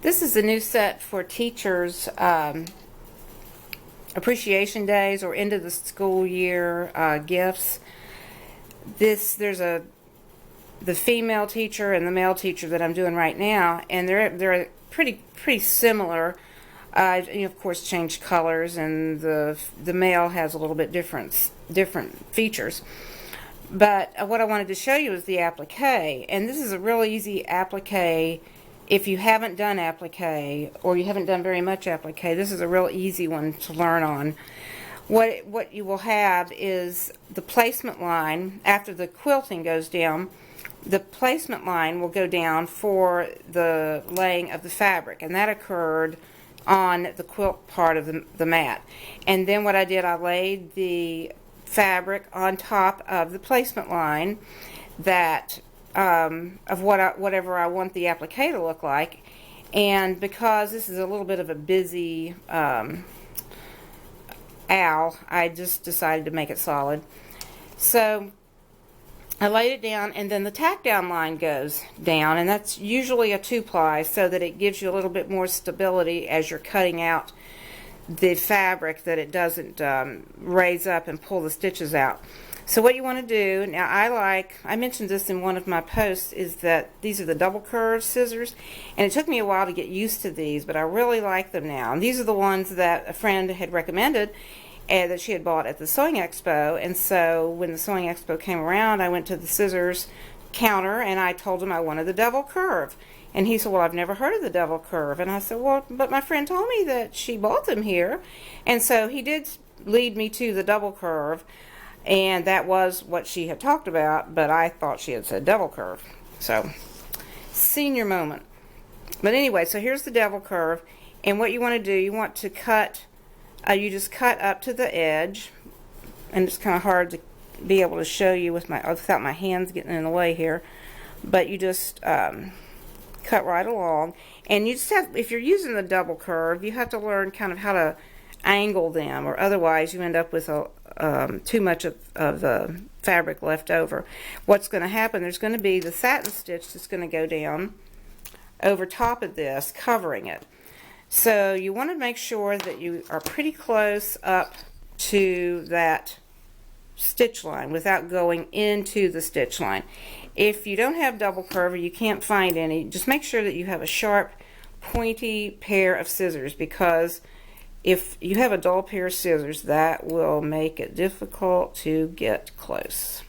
This is a new set for teachers' appreciation days or end of the school year gifts. There's the female teacher and the male teacher that I'm doing right now, and they're pretty similar. Of course, change colors, and the male has a little bit different features. But what I wanted to show you is the applique, and this is a real easy applique. If you haven't done applique, or you haven't done very much applique, this is a real easy one to learn on. What you will have is the placement line. After the quilting goes down, the placement line will go down for the laying of the fabric, and that occurred on the quilt part of the mat. And then what I did, I laid the fabric on top of the placement line that of whatever I want the applique to look like. And because this is a little bit of a busy owl, I just decided to make it solid. So I laid it down, and then the tack down line goes down, and that's usually a 2-ply, so that it gives you a little bit more stability as you're cutting out the fabric, that it doesn't raise up and pull the stitches out. So what you want to do, now I mentioned this in one of my posts, is that these are the double curve scissors, and it took me a while to get used to these, but I really like them now. And these are the ones that a friend had recommended and that she had bought at the Sewing Expo. And so when the Sewing Expo came around, I went to the scissors counter and I told him I wanted the double curve. And he said, well, I've never heard of the double curve. And I said, well, but my friend told me that she bought them here. And so he did lead me to the double curve, and that was what she had talked about, but I thought she had said double curve. So, senior moment. But anyway, so here's the double curve, and what you want to do, you want to cut, you just cut up to the edge, and it's kind of hard to be able to show you without my hands getting in the way here, but you just cut right along, and you just have, if you're using the double curve, you have to learn kind of how to angle them, or otherwise you end up with too much of the fabric left over. What's going to happen, there's going to be the satin stitch that's going to go down over top of this, covering it. So you want to make sure that you are pretty close up to that stitch line without going into the stitch line. If you don't have double curve, or you can't find any, just make sure that you have a sharp, pointy pair of scissors, because if you have a dull pair of scissors, that will make it difficult to get close.